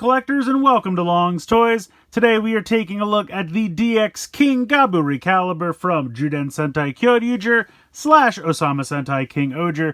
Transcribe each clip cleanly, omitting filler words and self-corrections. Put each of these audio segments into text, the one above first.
collectors, and welcome to Long's Toys. Today we are taking a look at the DX King Gaburicalibur from Zyuden Sentai Kyoryuger / Ohsama Sentai King-Ohger.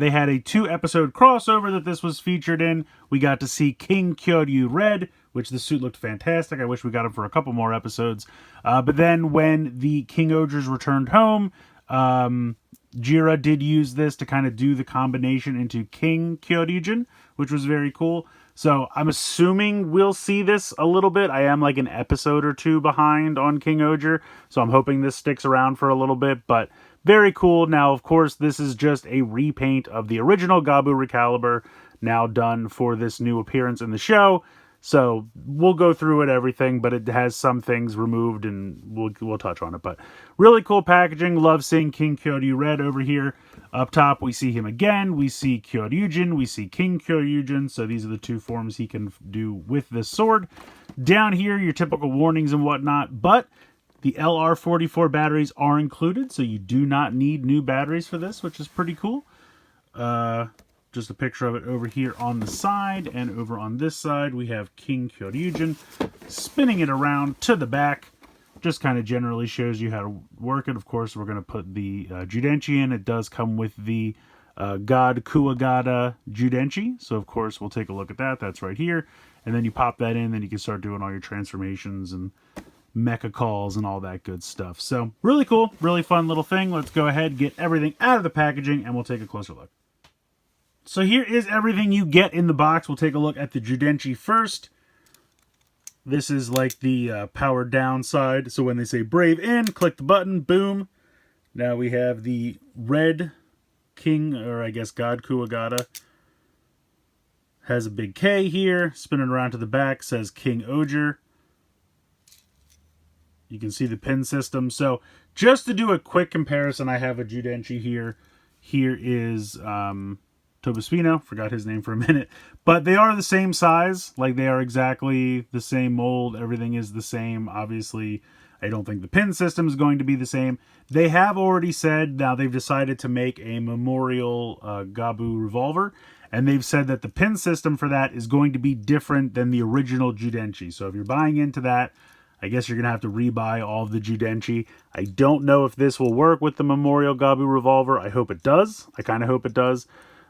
They had a 2-episode crossover that this was featured in. We got to see King Kyoryu Red, which the suit looked fantastic. I wish we got him for a couple more episodes. But then when the Kingohgers returned home, Jira did use this to kind of do the combination into King Kyoryuger, which was very cool. So I'm assuming we'll see this a little bit. I am like an episode or 2 behind on Kingohger, so I'm hoping this sticks around for a little bit, but very cool. Now, of course, this is just a repaint of the original Gaburicalibur, now done for this new appearance in the show. So we'll go through it, everything, but it has some things removed, and we'll touch on it. But really cool packaging. Love seeing King Kyoryu Red over here. Up top, we see him again. We see Kyoryuger. We see King Kyoryuger. So these are the 2 forms he can do with this sword. Down here, your typical warnings and whatnot. But the LR44 batteries are included, so you do not need new batteries for this, which is pretty cool. Just a picture of it over here on the side, and over on this side we have King Kyoryuger spinning it around to the back. Just kind of generally shows you how to work it. Of course, we're going to put the Judenchi in. It does come with the God Kuwagata Jenci, so of course we'll take a look at that. That's right here, and then you pop that in, then you can start doing all your transformations and mecha calls and all that good stuff. So really cool, really fun little thing. Let's go ahead, get everything out of the packaging, and we'll take a closer look. So here is everything you get in the box. We'll take a look at the Judenchi first. This is like the powered down side. So when they say brave in, click the button, boom. Now we have the red King, or I guess God Kuwagata. Has a big K here. Spinning around to the back, says King-Ohger. You can see the pin system. So just to do a quick comparison, I have a Judenchi here. Here is Tobospino, forgot his name for a minute, but they are the same size, like they are exactly the same mold, everything is the same. Obviously, I don't think the pin system is going to be the same. They have already said, now they've decided to make a memorial Gabu revolver, and they've said that the pin system for that is going to be different than the original Judenchi. So if you're buying into that, I guess you're going to have to rebuy all of the Judenchi. I don't know if this will work with the memorial Gabu revolver. I hope it does. I kind of hope it does.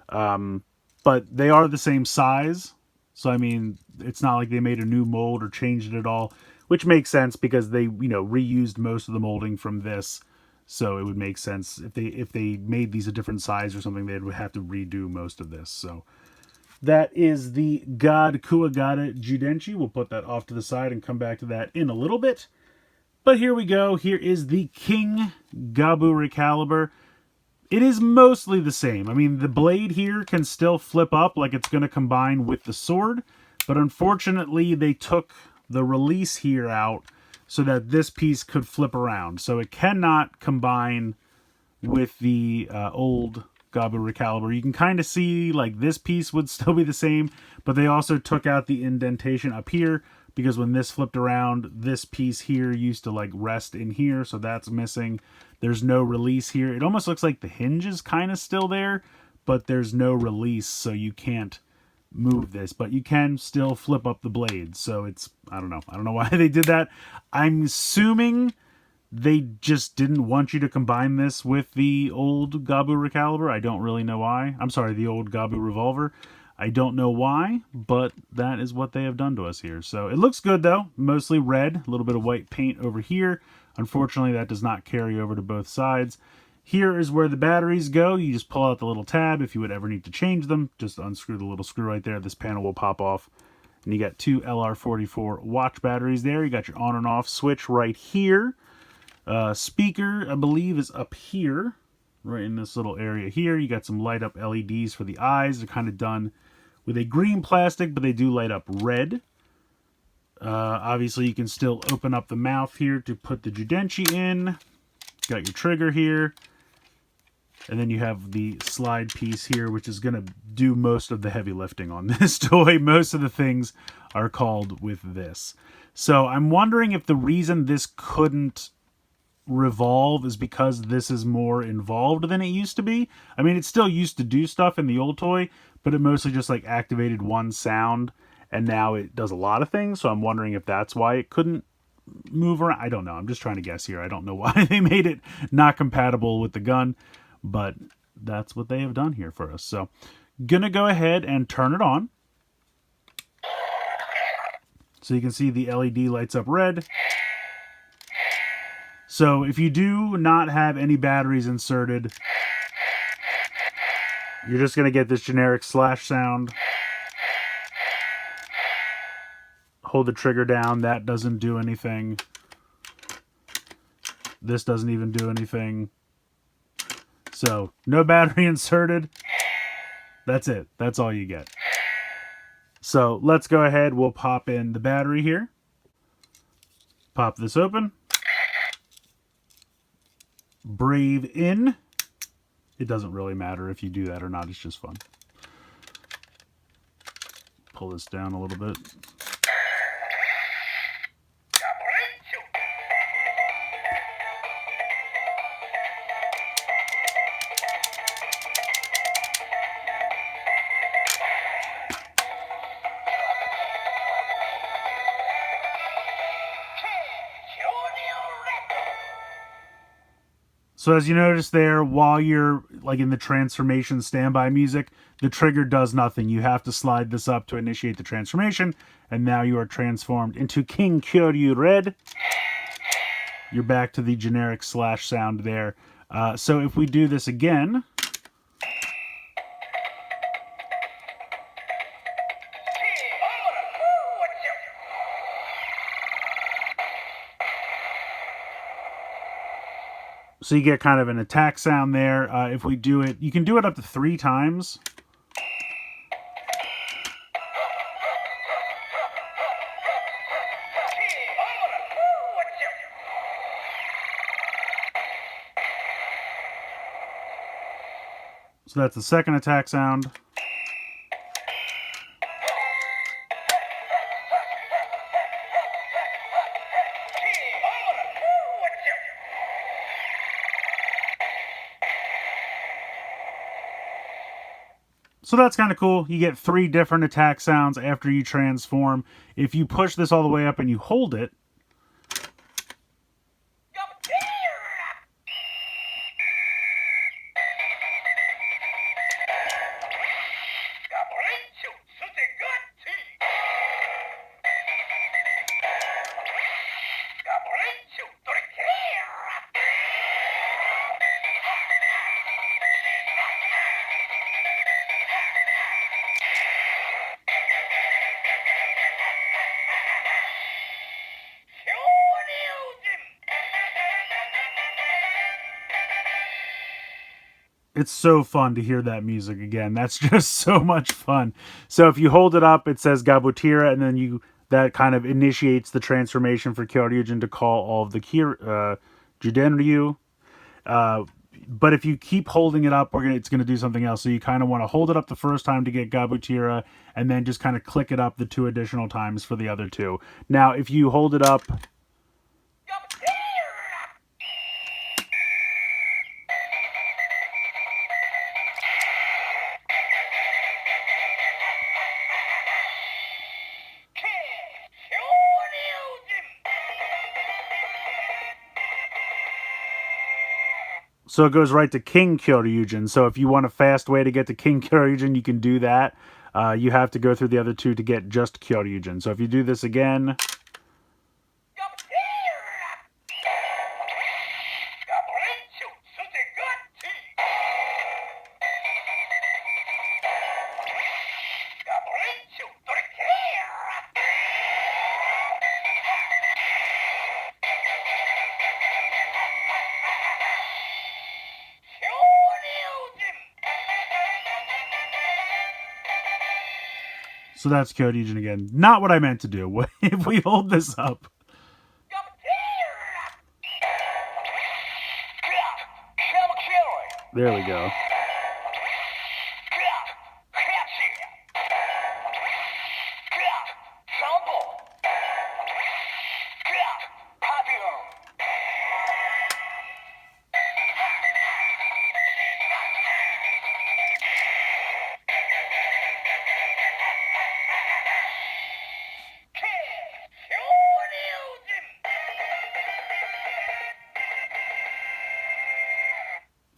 But they are the same size, so I mean, it's not like they made a new mold or changed it at all, which makes sense because they, you know, reused most of the molding from this, so it would make sense if they made these a different size or something, they would have to redo most of this. So that is the God Kuwagata Judenchi. We'll put that off to the side and come back to that in a little bit. But here we go. Here is the King Gaburicalibur. It is mostly the same. I mean, the blade here can still flip up like it's going to combine with the sword, but unfortunately they took the release here out so that this piece could flip around. So it cannot combine with the old Gaburicalibur. You can kind of see like this piece would still be the same, but they also took out the indentation up here because when this flipped around, this piece here used to like rest in here, so that's missing. There's no release here. It almost looks like the hinge is kind of still there, but there's no release, so you can't move this. But you can still flip up the blade, so it's, I don't know. I don't know why they did that. I'm assuming they just didn't want you to combine this with the old Gaburicalibur. I don't really know why. I'm sorry, the old Gabu revolver. I don't know why, but that is what they have done to us here. So it looks good though, mostly red, a little bit of white paint over here. Unfortunately, that does not carry over to both sides. Here is where the batteries go. You just pull out the little tab if you would ever need to change them. Just unscrew the little screw right there. This panel will pop off. And you got 2 LR44 watch batteries there. You got your on and off switch right here. Speaker, I believe, is up here, right in this little area here. You got some light up LEDs for the eyes. They're kind of done with a green plastic, but they do light up red. Obviously, you can still open up the mouth here to put the Judenchi in. Got your trigger here. And then you have the slide piece here, which is going to do most of the heavy lifting on this toy. Most of the things are called with this. So I'm wondering if the reason this couldn't revolve is because this is more involved than it used to be. I mean, it still used to do stuff in the old toy, but it mostly just like activated one sound and now it does a lot of things. So I'm wondering if that's why it couldn't move around. I don't know. I'm just trying to guess here. I don't know why they made it not compatible with the gun, but that's what they have done here for us. So gonna go ahead and turn it on. So you can see the LED lights up red. So if you do not have any batteries inserted, you're just going to get this generic slash sound. Hold the trigger down. That doesn't do anything. This doesn't even do anything. So no battery inserted. That's it. That's all you get. So let's go ahead. We'll pop in the battery here. Pop this open. Breathe in. It doesn't really matter if you do that or not. It's just fun. Pull this down a little bit. So as you notice there, while you're like in the transformation standby music, the trigger does nothing. You have to slide this up to initiate the transformation, and now you are transformed into King Kyoryuger. You're back to the generic slash sound there. So if we do this again, so you get kind of an attack sound there. If we do it, you can do it up to 3 times. So that's the second attack sound. So that's kind of cool. You get 3 different attack sounds after you transform. If you push this all the way up and you hold it, it's so fun to hear that music again. That's just so much fun. So if you hold it up, it says Gaburicalibur, and then that kind of initiates the transformation for Kyoryuger to call all of the Judenryu. But if you keep holding it up, it's going to do something else. So you kind of want to hold it up the first time to get Gaburicalibur, and then just kind of click it up the 2 additional times for the other 2. Now, if you hold it up, so it goes right to King Kyoryuger. So if you want a fast way to get to King Kyoryuger, you can do that. You have to go through the other 2 to get just Kyoryuger. So if you do this again, so that's Kyoryuger again. Not what I meant to do. If we hold this up. There we go.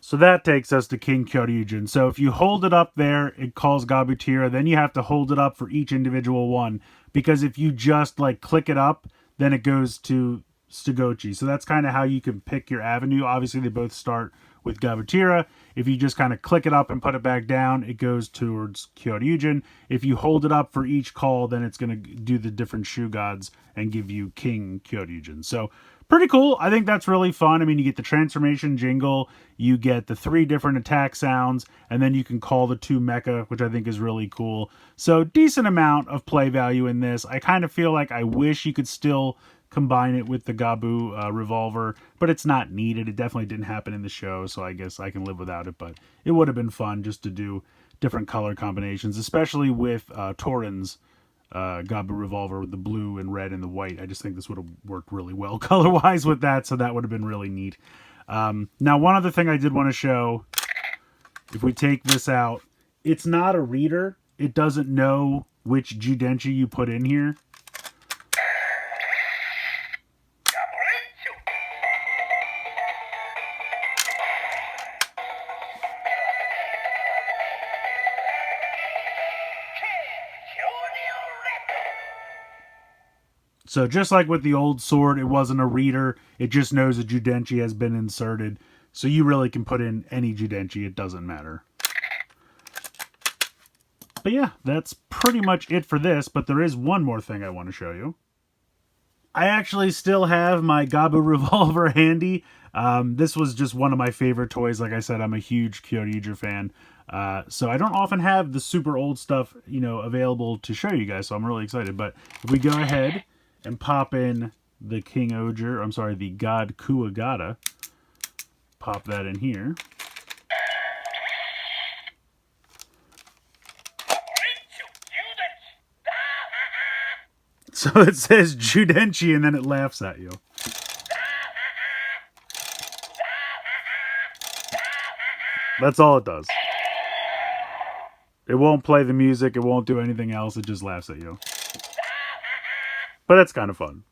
So that takes us to King Kyoryuger. So if you hold it up there, it calls Gabutira. Then you have to hold it up for each individual one. Because if you just like click it up, then it goes to Sugochi. So that's kind of how you can pick your avenue. Obviously, they both start with Gabutira. If you just kind of click it up and put it back down, it goes towards Kyoryuger. If you hold it up for each call, then it's going to do the different Shu gods and give you King Kyoryuger. So pretty cool. I think that's really fun. I mean, you get the transformation jingle, you get the 3 different attack sounds, and then you can call the 2 mecha, which I think is really cool. So decent amount of play value in this. I kind of feel like I wish you could still combine it with the Gabu revolver, but it's not needed. It definitely didn't happen in the show, so I guess I can live without it, but it would have been fun just to do different color combinations, especially with Torin's Gabu revolver with the blue and red and the white. I just think this would have worked really well color-wise with that, so that would have been really neat. Now, one other thing I did want to show, if we take this out, it's not a reader. It doesn't know which Judenchi you put in here. So just like with the old sword, it wasn't a reader. It just knows a Judenchi has been inserted. So you really can put in any Judenchi. It doesn't matter. But yeah, that's pretty much it for this. But there is one more thing I want to show you. I actually still have my Gabu revolver handy. This was just one of my favorite toys. Like I said, I'm a huge Kyoryuger fan. So I don't often have the super old stuff, available to show you guys. So I'm really excited. But if we go ahead and pop in the Kingohger, I'm sorry, the God Kuwagata. Pop that in here. So it says Judenchi and then it laughs at you. That's all it does. It won't play the music, it won't do anything else, it just laughs at you. But that's kind of fun.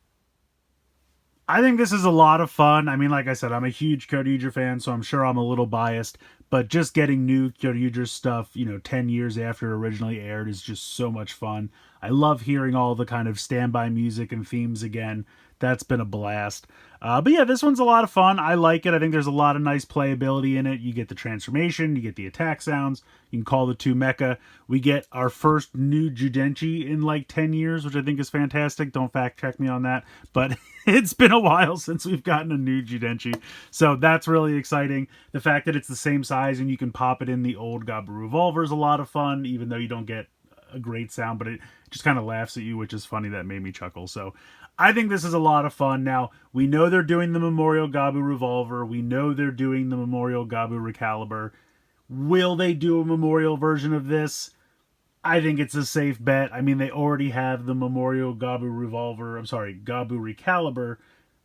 I think this is a lot of fun. I mean, like I said, I'm a huge Kyoryuger fan, so I'm sure I'm a little biased. But just getting new Kyoryuger stuff, 10 years after it originally aired is just so much fun. I love hearing all the kind of standby music and themes again. That's been a blast. But yeah, this one's a lot of fun. I like it. I think there's a lot of nice playability in it. You get the transformation, you get the attack sounds, you can call the 2 mecha. We get our first new Judenchi in like 10 years, which I think is fantastic. Don't fact check me on that. But it's been a while since we've gotten a new Judenchi. So that's really exciting. The fact that it's the same size and you can pop it in the old Gabu revolver is a lot of fun, even though you don't get a great sound, but it just kind of laughs at you, which is funny. That made me chuckle. So I think this is a lot of fun. Now, we know they're doing the Memorial Gabu revolver. We know they're doing the Memorial Gaburicalibur. Will they do a memorial version of this? I think it's a safe bet. I mean, they already have the Memorial Gaburicalibur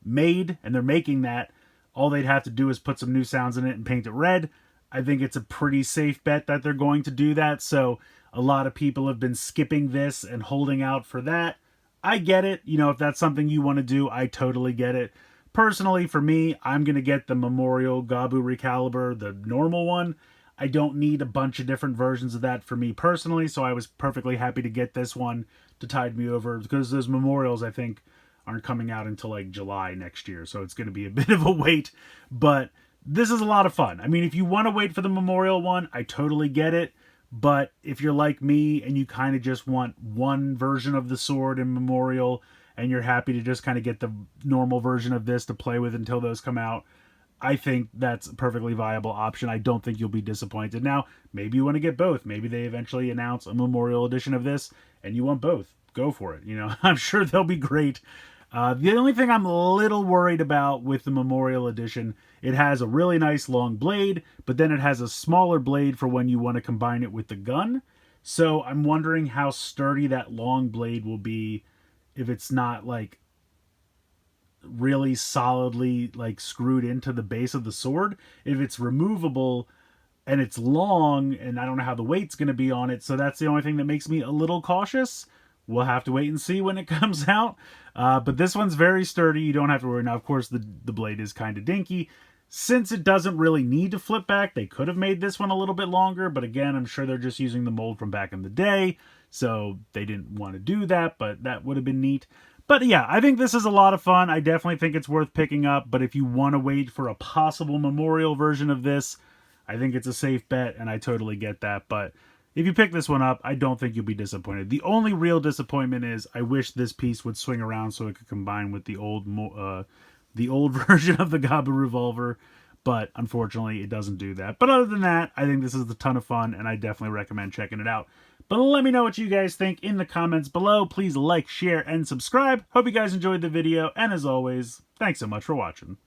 made, and they're making that. All they'd have to do is put some new sounds in it and paint it red. I think it's a pretty safe bet that they're going to do that. So a lot of people have been skipping this and holding out for that. I get it. If that's something you want to do, I totally get it. Personally, for me, I'm going to get the Memorial Gaburicalibur, the normal one. I don't need a bunch of different versions of that for me personally, so I was perfectly happy to get this one to tide me over, because those memorials, I think, aren't coming out until like July next year, so it's going to be a bit of a wait. But this is a lot of fun. I mean, if you want to wait for the memorial one, I totally get it. But if you're like me and you kind of just want one version of the sword in Memorial and you're happy to just kind of get the normal version of this to play with until those come out, I think that's a perfectly viable option. I don't think you'll be disappointed. Now, maybe you want to get both. Maybe they eventually announce a Memorial edition of this and you want both. Go for it. I'm sure they'll be great. The only thing I'm a little worried about with the Memorial Edition, it has a really nice long blade, but then it has a smaller blade for when you want to combine it with the gun. So I'm wondering how sturdy that long blade will be if it's not like really solidly like screwed into the base of the sword. If it's removable and it's long, and I don't know how the weight's going to be on it, so that's the only thing that makes me a little cautious. We'll have to wait and see when it comes out. But this one's very sturdy. You don't have to worry. Now, of course, the blade is kind of dinky. Since it doesn't really need to flip back, they could have made this one a little bit longer, but again, I'm sure they're just using the mold from back in the day, so they didn't want to do that, but that would have been neat. But yeah, I think this is a lot of fun. I definitely think it's worth picking up, but if you want to wait for a possible memorial version of this, I think it's a safe bet, and I totally get that. But if you pick this one up, I don't think you'll be disappointed. The only real disappointment is I wish this piece would swing around so it could combine with the old version of the Gabu revolver, but unfortunately it doesn't do that. But other than that, I think this is a ton of fun, and I definitely recommend checking it out. But let me know what you guys think in the comments below. Please like, share, and subscribe. Hope you guys enjoyed the video, and as always, thanks so much for watching.